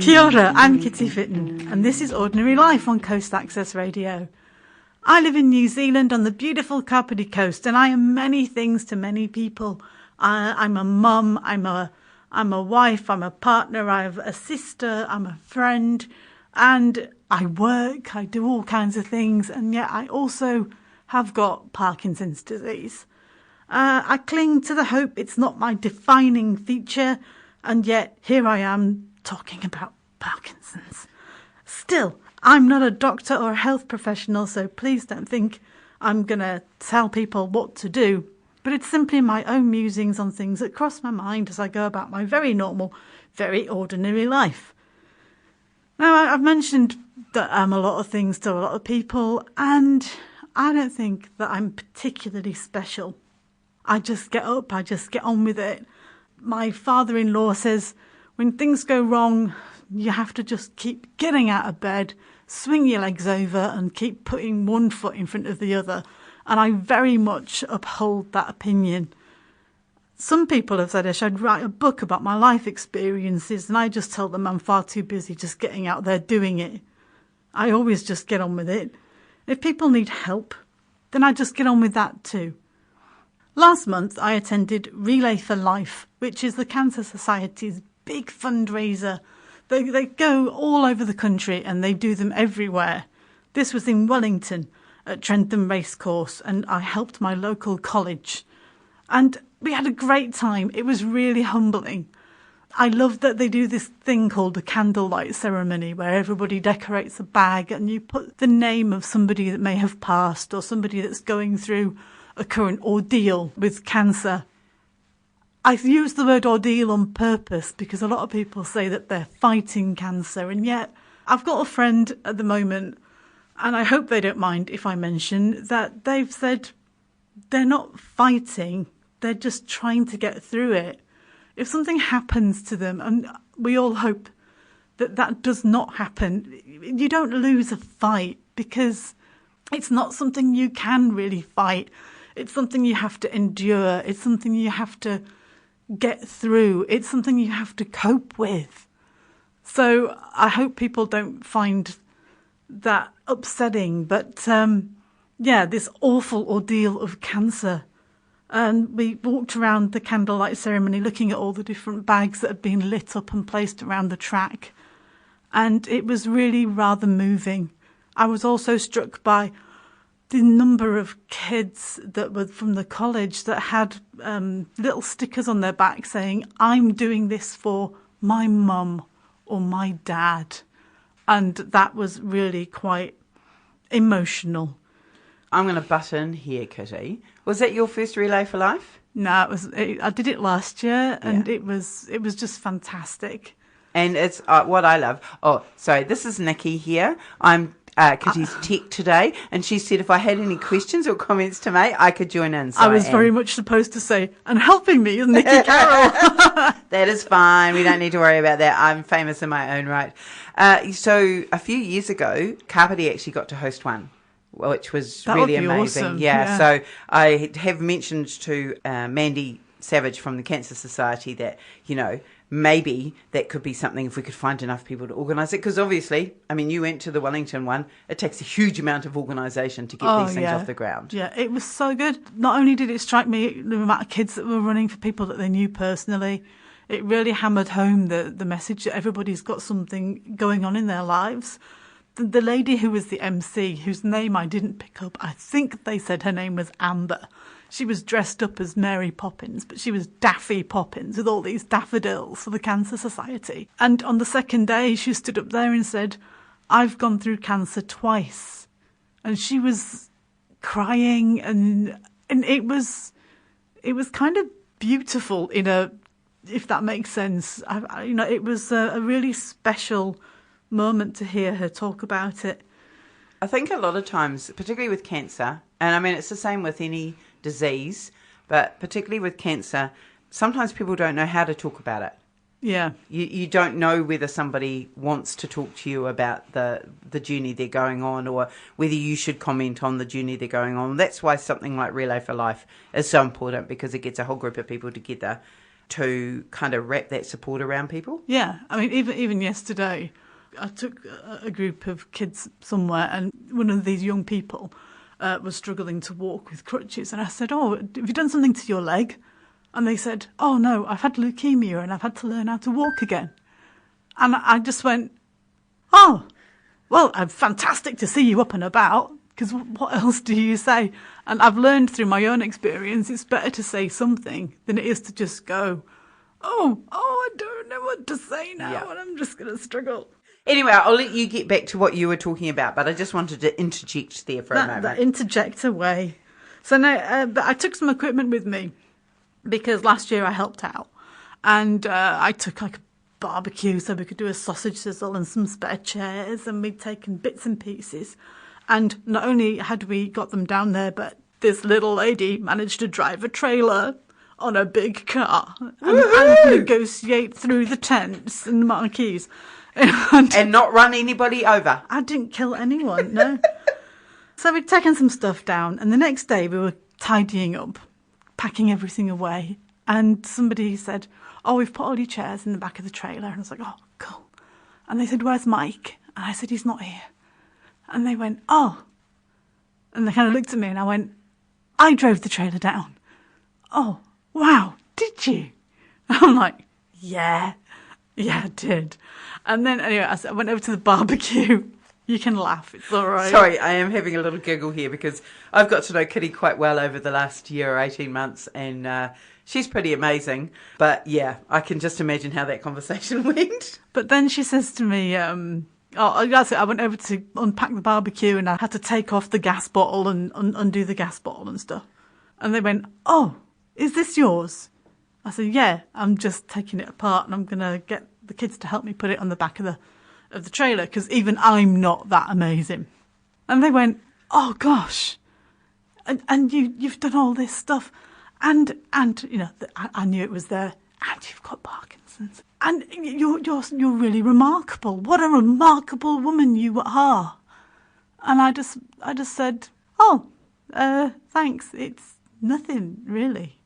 Kia ora, I'm Kitty Fitton, and this is Ordinary Life on Coast Access Radio. I live in New Zealand on the beautiful Kapiti Coast, and I am many things to many people. I'm a mum, I'm a wife, I'm a partner, I have a sister, I'm a friend, and I work, I do all kinds of things, and yet I also have got Parkinson's disease. I cling to the hope it's not my defining feature, and yet here I am talking about Parkinson's. Still, I'm not a doctor or a health professional, so please don't think I'm going to tell people what to do. But it's simply my own musings on things that cross my mind as I go about my very normal, very ordinary life. Now, I've mentioned that I'm a lot of things to a lot of people, and I don't think that I'm particularly special. I just get up, I just get on with it. My father-in-law says, when things go wrong, you have to just keep getting out of bed, swing your legs over and keep putting one foot in front of the other. And I very much uphold that opinion. Some people have said I should write a book about my life experiences, and I just tell them I'm far too busy just getting out there doing it. I always just get on with it. If people need help, then I just get on with that too. Last month, I attended Relay for Life, which is the Cancer Society's big fundraiser. They go all over the country and they do them everywhere. This was in Wellington at Trentham Racecourse, and I helped my local college. And we had a great time. It was really humbling. I love that they do this thing called a candlelight ceremony where everybody decorates a bag and you put the name of somebody that may have passed or somebody that's going through a current ordeal with cancer. I use the word ordeal on purpose because a lot of people say that they're fighting cancer, and yet I've got a friend at the moment, and I hope they don't mind if I mention that they've said they're not fighting, they're just trying to get through it. If something happens to them, and we all hope that that does not happen, you don't lose a fight because it's not something you can really fight. It's something you have to endure. It's something you have to get through. It's something you have to cope with. So I hope people don't find that upsetting. But this awful ordeal of cancer. And we walked around the candlelight ceremony looking at all the different bags that had been lit up and placed around the track. And it was really rather moving. I was also struck by the number of kids that were from the college that had little stickers on their back saying, I'm doing this for my mum or my dad. And that was really quite emotional. I'm going to butt in here, Kitty. Was that your first Relay for Life? No, I did it last year, and it was just fantastic. And it's what I love. Oh, sorry, this is Nikki here. I'm Kitty's tech today, and she said if I had any questions or comments to make, I could join in. So I was very much supposed to say, and helping me is Nikki Carroll. That is fine. We don't need to worry about that. I'm famous in my own right. So a few years ago, Kapiti actually got to host one, which was really amazing. Awesome. Yeah, so I have mentioned to Mandy Savage from the Cancer Society that, maybe that could be something if we could find enough people to organise it. Because obviously, you went to the Wellington one. It takes a huge amount of organisation to get these things off the ground. Yeah, it was so good. Not only did it strike me the amount of kids that were running for people that they knew personally, it really hammered home the message that everybody's got something going on in their lives. The lady who was the MC, whose name I didn't pick up, I think they said her name was Amber. She was dressed up as Mary Poppins, but she was Daffy Poppins with all these daffodils for the Cancer Society. And on the second day, she stood up there and said, I've gone through cancer twice. And she was crying, and it was kind of beautiful if that makes sense. It was a really special moment to hear her talk about it. I think a lot of times, particularly with cancer, and it's the same with any disease, but particularly with cancer, sometimes people don't know how to talk about it. Yeah. You don't know whether somebody wants to talk to you about the journey they're going on, or whether you should comment on the journey they're going on. That's why something like Relay for Life is so important, because it gets a whole group of people together. to kind of wrap that support around people. Yeah, I mean, even yesterday, I took a group of kids somewhere, and one of these young people was struggling to walk with crutches, and I said, "Oh, have you done something to your leg?" And they said, "Oh no, I've had leukemia and I've had to learn how to walk again." And I just went, "Oh, well, fantastic to see you up and about, because what else do you say?" And I've learned through my own experience, it's better to say something than it is to just go, oh, I don't know what to say now, and I'm just going to struggle. Anyway, I'll let you get back to what you were talking about, but I just wanted to interject there for a moment. That interject away. So now, but I took some equipment with me because last year I helped out, and I took like a barbecue so we could do a sausage sizzle and some spare chairs, and we'd taken bits and pieces. And not only had we got them down there, but this little lady managed to drive a trailer on a big car and negotiate through the tents and marquees. And not run anybody over. I didn't kill anyone, no. So we'd taken some stuff down, and the next day we were tidying up, packing everything away, and somebody said, "Oh, we've put all your chairs in the back of the trailer." And I was like, "Oh, cool." And they said, "Where's Mike?" And I said, "He's not here." And they went, "Oh." And they kind of looked at me, and I went, "I drove the trailer down." "Oh, wow, did you?" I'm like, yeah, I did. And then anyway, I went over to the barbecue. You can laugh, it's all right. Sorry, I am having a little giggle here because I've got to know Kitty quite well over the last year or 18 months, and she's pretty amazing. But yeah, I can just imagine how that conversation went. But then she says to me, that's it, I went over to unpack the barbecue, and I had to take off the gas bottle and undo the gas bottle and stuff. And they went, "Oh, is this yours?" I said, "Yeah, I'm just taking it apart, and I'm going to get the kids to help me put it on the back of the trailer, because even I'm not that amazing." And they went, "Oh gosh, and you've done all this stuff, and you know, I knew it was there, and you've got Parkinson's, and you're really remarkable. What a remarkable woman you are." And I just said, "Oh, thanks. It's nothing really."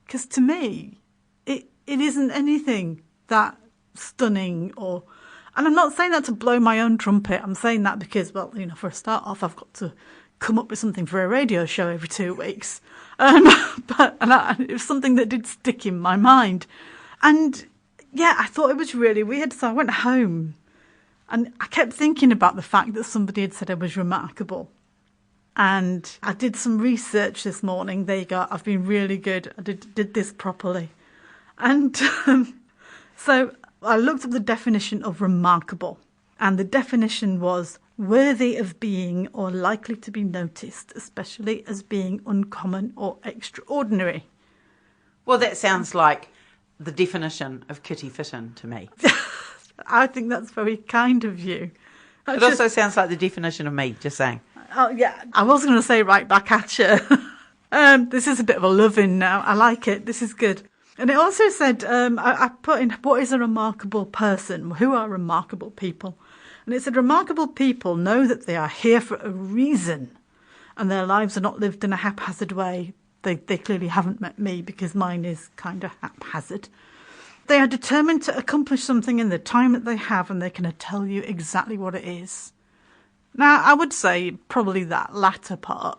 Because to me, it isn't anything that stunning and I'm not saying that to blow my own trumpet. I'm saying that because, well, you know, for a start off, I've got to come up with something for a radio show every 2 weeks. It was something that did stick in my mind. And yeah, I thought it was really weird. So I went home and I kept thinking about the fact that somebody had said I was remarkable. And I did some research this morning. There you go. I've been really good. I did this properly. And so I looked up the definition of remarkable. And the definition was worthy of being or likely to be noticed, especially as being uncommon or extraordinary. Well, that sounds like the definition of Kitty Fitton to me. I think that's very kind of you. It also sounds like the definition of me, just saying. Oh, yeah. I was going to say right back at you. This is a bit of a love-in now. I like it. This is good. And it also said, I put in, what is a remarkable person? Who are remarkable people? And it said, remarkable people know that they are here for a reason, and their lives are not lived in a haphazard way. They clearly haven't met me, because mine is kind of haphazard. They are determined to accomplish something in the time that they have, and they can tell you exactly what it is. Now, I would say probably that latter part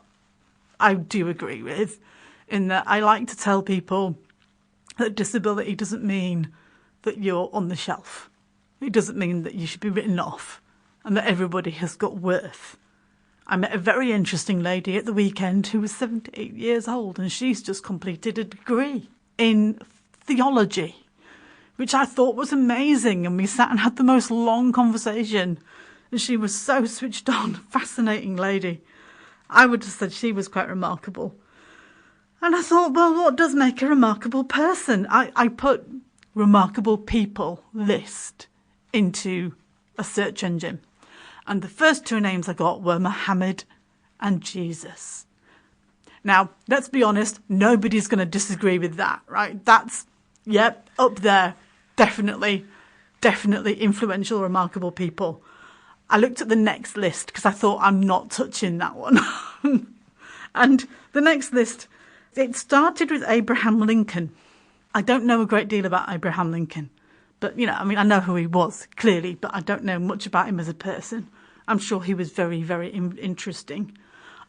I do agree with, in that I like to tell people that disability doesn't mean that you're on the shelf. It doesn't mean that you should be written off and that everybody has got worth. I met a very interesting lady at the weekend who was 78 years old, and she's just completed a degree in theology, which I thought was amazing. And we sat and had the most long conversation. And she was so switched on, fascinating lady. I would have said she was quite remarkable. And I thought, well, what does make a remarkable person? I put remarkable people list into a search engine. And the first two names I got were Muhammad and Jesus. Now, let's be honest, nobody's going to disagree with that, right? That's, yep, up there. Definitely influential, remarkable people. I looked at the next list because I thought, I'm not touching that one. And the next list, it started with Abraham Lincoln. I don't know a great deal about Abraham Lincoln. But, I know who he was, clearly, but I don't know much about him as a person. I'm sure he was very, very interesting.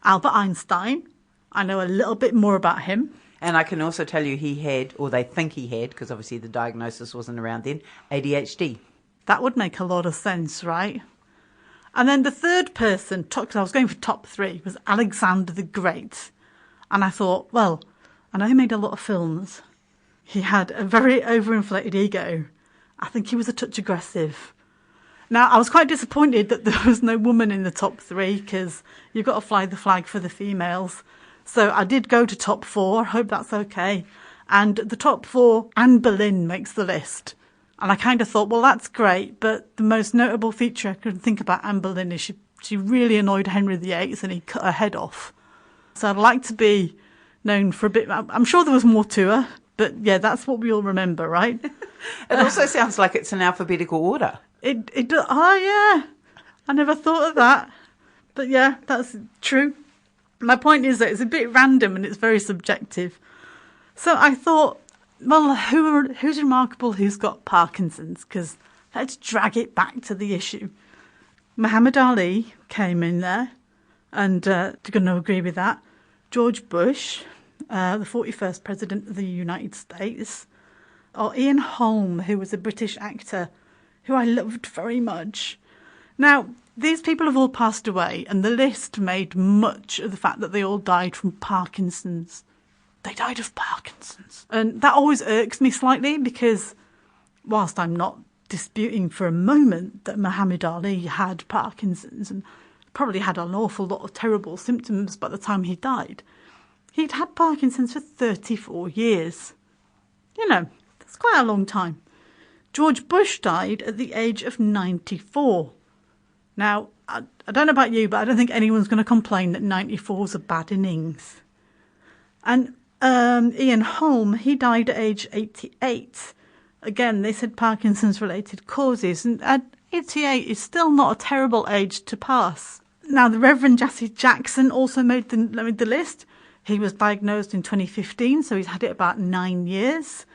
Albert Einstein, I know a little bit more about him. And I can also tell you he had, or they think he had, because obviously the diagnosis wasn't around then, ADHD. That would make a lot of sense, right? And then the third person, because I was going for top 3, was Alexander the Great. And I thought, well, I know he made a lot of films. He had a very overinflated ego. I think he was a touch aggressive. Now, I was quite disappointed that there was no woman in the top 3 because you've got to fly the flag for the females. So I did go to top 4. I hope that's okay. And the top 4, Anne Boleyn makes the list. And I kind of thought, well, that's great. But the most notable feature I could think about Anne Boleyn is she really annoyed Henry VIII and he cut her head off. So I'd like to be known for a bit. I'm sure there was more to her. But yeah, that's what we all remember, right? It also sounds like it's in alphabetical order. It does. Oh, yeah. I never thought of that. But yeah, that's true. My point is that it's a bit random and it's very subjective. So I thought, well, who's remarkable who's got Parkinson's? Because let's drag it back to the issue. Muhammad Ali came in there, and you're going to agree with that. George Bush, the 41st President of the United States, or Ian Holm, who was a British actor who I loved very much. Now, these people have all passed away, and the list made much of the fact that they all died from Parkinson's. They died of Parkinson's. And that always irks me slightly because whilst I'm not disputing for a moment that Muhammad Ali had Parkinson's and probably had an awful lot of terrible symptoms by the time he died, he'd had Parkinson's for 34 years. That's quite a long time. George Bush died at the age of 94. Now, I don't know about you, but I don't think anyone's going to complain that 94 is a bad innings. And Ian Holm, he died at age 88. Again, they said Parkinson's-related causes, and at 88 is still not a terrible age to pass. Now, the Reverend Jesse Jackson also made the list. He was diagnosed in 2015, so he's had it about 9 years.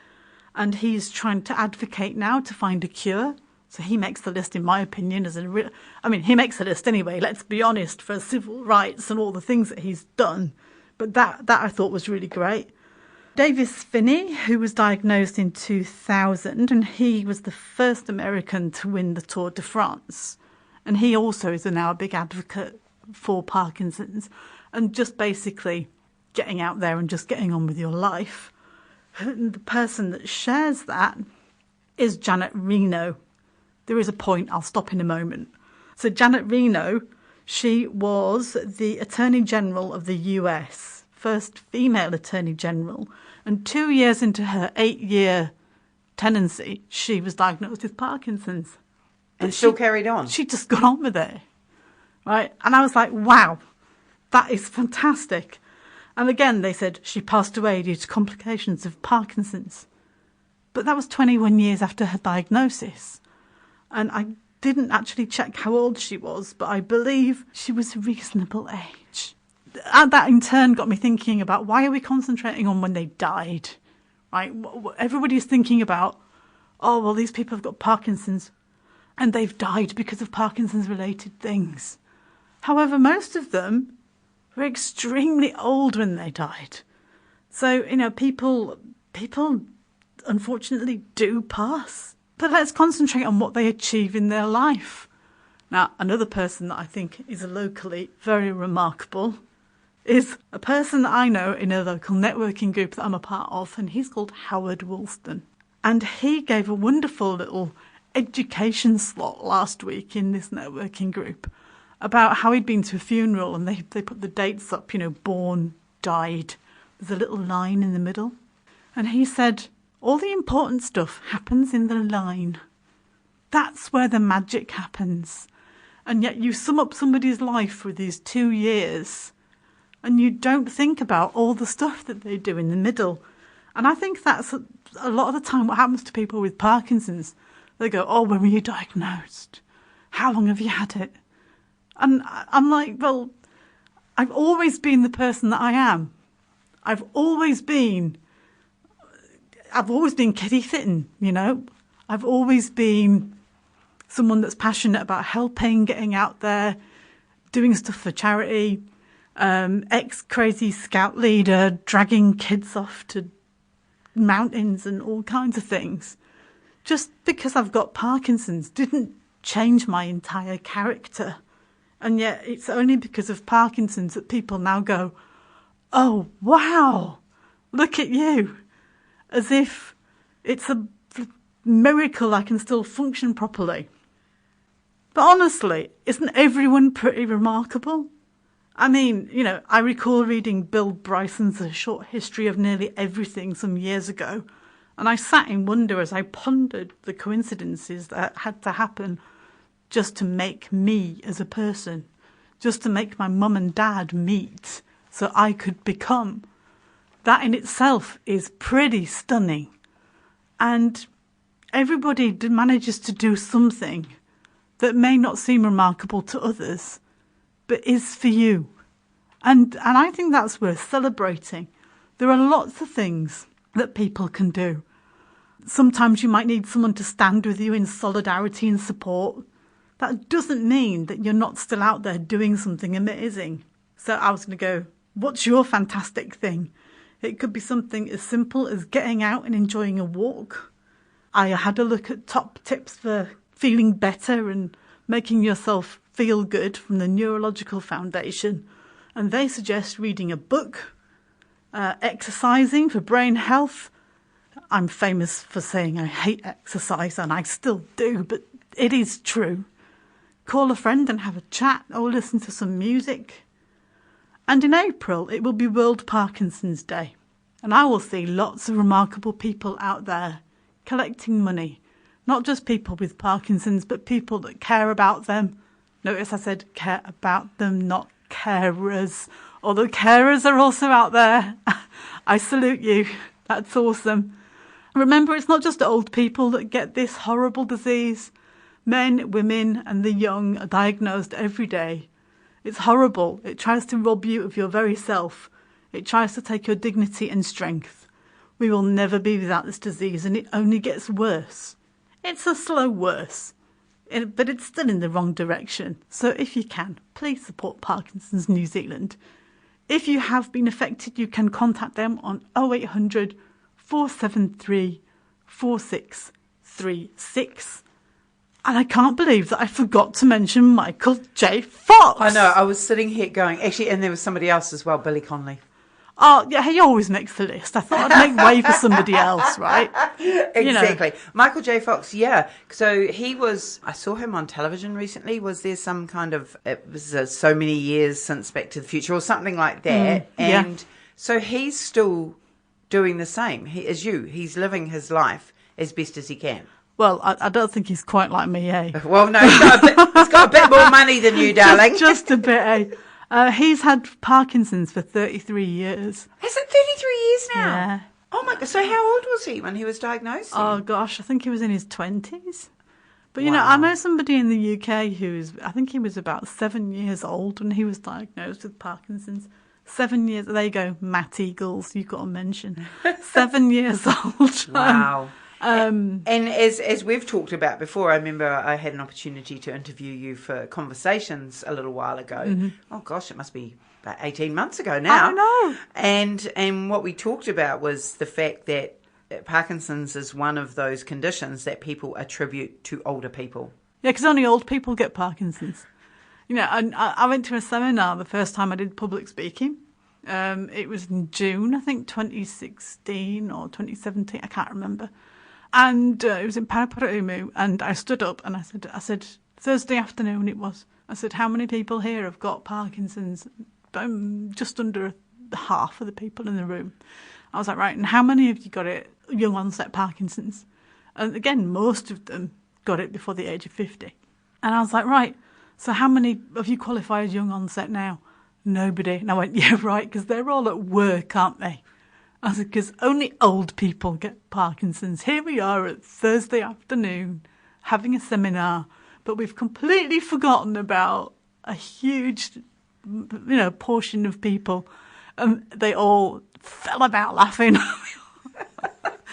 And he's trying to advocate now to find a cure. So he makes the list, in my opinion, he makes the list anyway, let's be honest, for civil rights and all the things that he's done. But that I thought was really great. Davis Finney, who was diagnosed in 2000, and he was the first American to win the Tour de France. And he also is now a big advocate for Parkinson's and just basically getting out there and just getting on with your life. And the person that shares that is Janet Reno. There is a point, I'll stop in a moment. So Janet Reno, she was the Attorney General of the US, first female Attorney General, and 2 years into her 8-year tenancy, she was diagnosed with Parkinson's. And still carried on. She just got on with it, right? And I was like, wow, that is fantastic. And again, they said she passed away due to complications of Parkinson's. But that was 21 years after her diagnosis. And I didn't actually check how old she was, but I believe she was a reasonable age. And that in turn got me thinking about why are we concentrating on when they died, right? Everybody's thinking about, oh, well, these people have got Parkinson's and they've died because of Parkinson's-related things. However, most of them were extremely old when they died. So, people unfortunately do pass. But let's concentrate on what they achieve in their life. Now, another person that I think is locally very remarkable is a person that I know in a local networking group that I'm a part of, and he's called Howard Woolston. And he gave a wonderful little education slot last week in this networking group about how he'd been to a funeral and they put the dates up, born, died. There's a little line in the middle. And he said, all the important stuff happens in the line. That's where the magic happens. And yet you sum up somebody's life for these 2 years and you don't think about all the stuff that they do in the middle. And I think that's a lot of the time what happens to people with Parkinson's. They go, oh, when were you diagnosed? How long have you had it? And I'm like, well, I've always been the person that I am. I've always been I've always been kiddie fitting, you know. I've always been someone that's passionate about helping, getting out there, doing stuff for charity. Ex-crazy scout leader, dragging kids off to mountains and all kinds of things. Just because I've got Parkinson's didn't change my entire character. And yet it's only because of Parkinson's that people now go, oh, wow, look at you. As if it's a miracle I can still function properly. But honestly, isn't everyone pretty remarkable? I mean, you know, I recall reading Bill Bryson's A Short History of Nearly Everything some years ago, and I sat in wonder as I pondered the coincidences that had to happen just to make me as a person, just to make my mum and dad meet so I could become. That in itself is pretty stunning. And everybody manages to do something that may not seem remarkable to others, but is for you. And I think that's worth celebrating. There are lots of things that people can do. Sometimes you might need someone to stand with you in solidarity and support. That doesn't mean that you're not still out there doing something amazing. So I was going to go, what's your fantastic thing? It could be something as simple as getting out and enjoying a walk. I had a look at top tips for feeling better and making yourself feel good from the Neurological Foundation. And they suggest reading a book, exercising for brain health. I'm famous for saying I hate exercise, and I still do, but it is true. Call a friend and have a chat or listen to some music. And in April, it will be World Parkinson's Day. And I will see lots of remarkable people out there collecting money. Not just people with Parkinson's, but people that care about them. Notice I said care about them, not carers. Although carers are also out there. I salute you. That's awesome. Remember, it's not just old people that get this horrible disease. Men, women and the young are diagnosed every day. It's horrible. It tries to rob you of your very self. It tries to take your dignity and strength. We will never be without this disease, and it only gets worse. It's a slow worse, but it's still in the wrong direction. So if you can, please support Parkinson's New Zealand. If you have been affected, you can contact them on 0800 473 4636. And I can't believe that I forgot to mention Michael J. Fox. I know, I was sitting here going, actually, and there was somebody else as well, Billy Connolly. Oh, yeah, he always makes the list. I thought I'd make way for somebody else, right? Exactly. You know. Michael J. Fox, yeah. So he was, I saw him on television recently. Was there some kind of, it was so many years since Back to the Future or something like that. And so he's still doing the same as you. He's living his life as best as he can. Well, I don't think he's quite like me, eh? Well, no, he's got a bit more money than you, darling. Just a bit, eh? He's had Parkinson's for 33 years. Has it 33 years now? Yeah. Oh, my God. So how old was he when he was diagnosed? Oh, gosh, I think he was in his 20s. But, you know, I know somebody in the UK I think he was about 7 years old when he was diagnosed with Parkinson's. 7 years, there you go, Matt Eagles, you've got to mention. 7 years old. Wow. And as we've talked about before, I remember I had an opportunity to interview you for Conversations a little while ago. Mm-hmm. Oh gosh, it must be about 18 months ago now. I know. And what we talked about was the fact that Parkinson's is one of those conditions that people attribute to older people. Yeah, because only old people get Parkinson's. You know, I went to a seminar the first time I did public speaking. It was in June, I think, 2016 or 2017, I can't remember. And it was in Paraparaumu, and I stood up and I said, Thursday afternoon it was. I said, how many people here have got Parkinson's? Just under half of the people in the room. I was like, right, and how many of you got it, young onset Parkinson's? And again, most of them got it before the age of 50. And I was like, right, so how many of you qualify as young onset now? Nobody. And I went, yeah, right, because they're all at work, aren't they? I said, because only old people get Parkinson's. Here we are at Thursday afternoon having a seminar, but we've completely forgotten about a huge, portion of people. They all fell about laughing.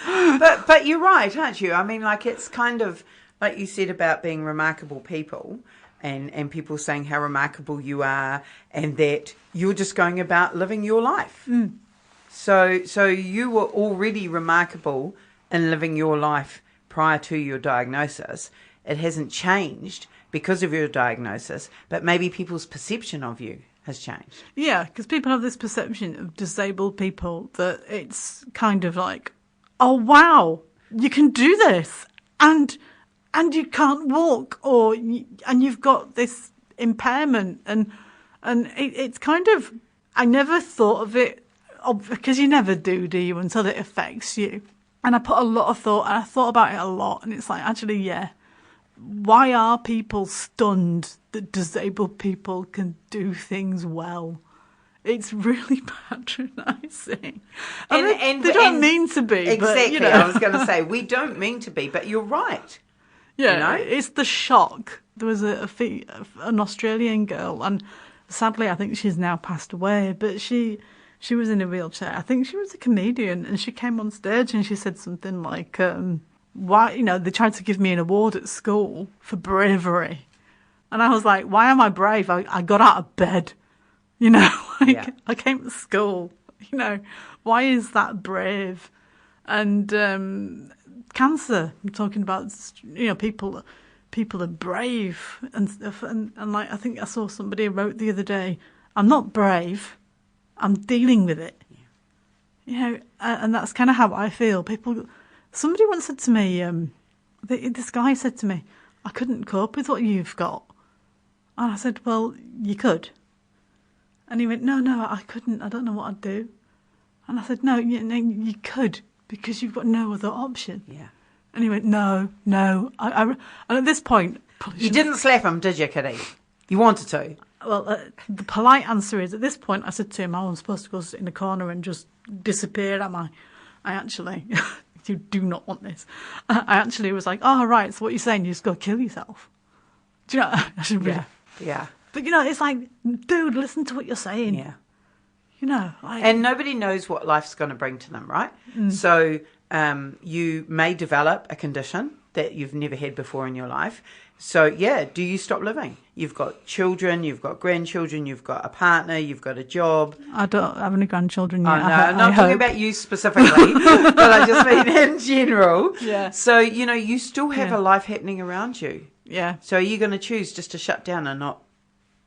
But you're right, aren't you? I mean, like, it's kind of like you said about being remarkable people, and people saying how remarkable you are, and that you're just going about living your life. So you were already remarkable in living your life prior to your diagnosis. It hasn't changed because of your diagnosis, but maybe people's perception of you has changed. Yeah, because people have this perception of disabled people that it's kind of like, oh wow, you can do this, and you can't walk, and you've got this impairment, and it's kind of, I never thought of it, because you never do you, until it affects you. And I put a lot of thought, and I thought about it a lot, and it's like, actually, yeah, why are people stunned that disabled people can do things well? It's really patronising. And they don't mean to be. Exactly. But, I was going to say, we don't mean to be, but you're right. Yeah, you know? It's the shock. There was an Australian girl, and sadly I think she's now passed away, but she was in a wheelchair. I think she was a comedian, and she came on stage and she said something like, why, they tried to give me an award at school for bravery. And I was like, why am I brave? I got out of bed, I came to school, why is that brave? And cancer, I'm talking about, people are brave and stuff. And like, I think I saw somebody wrote the other day, I'm not brave, I'm dealing with it. And that's kind of how I feel. Somebody once said to me, this guy said to me, I couldn't cope with what you've got. And I said, well, you could. And he went, no, I couldn't. I don't know what I'd do. And I said, no, you could, because you've got no other option. Yeah. And he went, no. And at this point... You didn't slap him, did you, Kitty? You wanted to. Well, the polite answer is, at this point, I said to him, I'm supposed to go sit in the corner and just disappear, am I? I actually... You do not want this. I actually was like, oh, right, so what you're saying, you just go kill yourself. Do you know? I should really... Yeah. But, it's like, dude, listen to what you're saying. Yeah. And nobody knows what life's going to bring to them, right? So you may develop a condition that you've never had before in your life. So, do you stop living? You've got children, you've got grandchildren, you've got a partner, you've got a job. I don't have any grandchildren yet. Oh, no, I'm not talking about you specifically, but I just mean in general. Yeah. So, you still have a life happening around you. Yeah. So are you going to choose just to shut down and not...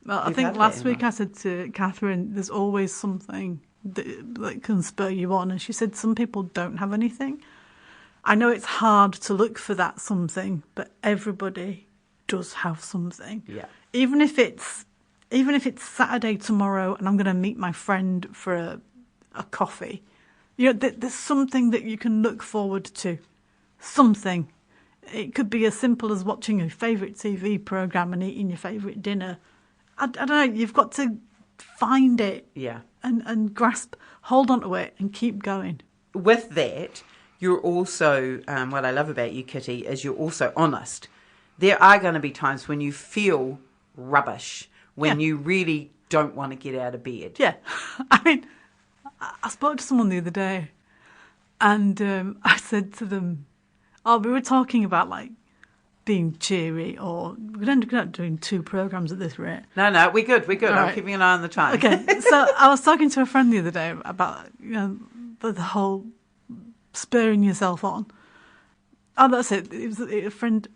Well, I think last week I said to Catherine, there's always something that can spur you on. And she said some people don't have anything. I know it's hard to look for that something, but everybody does have something. Yeah. Even if it's Saturday tomorrow and I'm going to meet my friend for a coffee, there's something that you can look forward to. Something. It could be as simple as watching your favourite TV programme and eating your favourite dinner. I don't know, you've got to find it. Yeah. And hold on to it and keep going. With that, you're also, what I love about you, Kitty, is you're also honest. There are going to be times when you feel rubbish, when you really don't want to get out of bed. Yeah. I mean, I spoke to someone the other day and I said to them, we were talking about like being cheery, or we're going to end up doing 2 programmes at this rate. No, we're good. All I'm right. keeping an eye on the time. Okay, so I was talking to a friend the other day about the whole spurring yourself on. Oh, that's it. It was a friend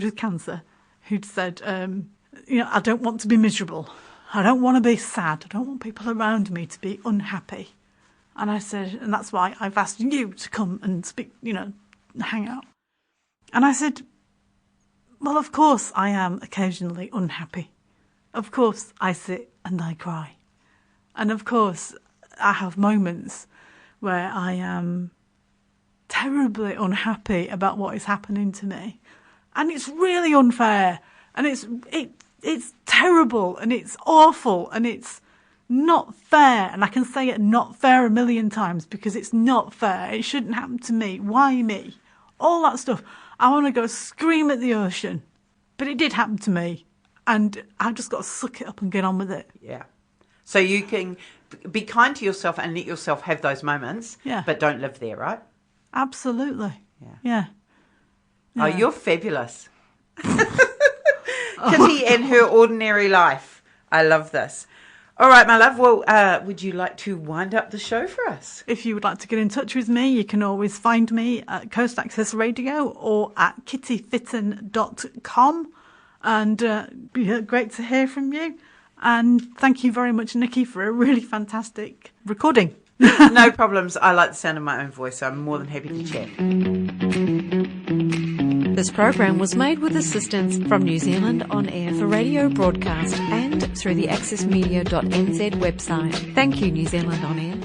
with cancer who'd said, I don't want to be miserable. I don't want to be sad. I don't want people around me to be unhappy. And I said, and that's why I've asked you to come and speak, hang out. And I said, well, of course I am occasionally unhappy. Of course I sit and I cry. And of course I have moments where I am terribly unhappy about what is happening to me. And it's really unfair. And it's terrible and it's awful and it's not fair. And I can say it not fair a million times because it's not fair. It shouldn't happen to me. Why me? All that stuff. I want to go scream at the ocean. But it did happen to me. And I've just got to suck it up and get on with it. Yeah. So you can be kind to yourself and let yourself have those moments, but don't live there, right? Absolutely. Yeah. Yeah. Oh, you're fabulous. Kitty and her ordinary life. I love this. All right, my love. Well, would you like to wind up the show for us? If you would like to get in touch with me, you can always find me at Coast Access Radio or at kittyfitton.com. And be great to hear from you. And thank you very much, Nikki, for a really fantastic recording. No problems. I like the sound of my own voice, so I'm more than happy to chat. This program was made with assistance from New Zealand On Air for radio broadcast and through the accessmedia.nz website. Thank you, New Zealand On Air.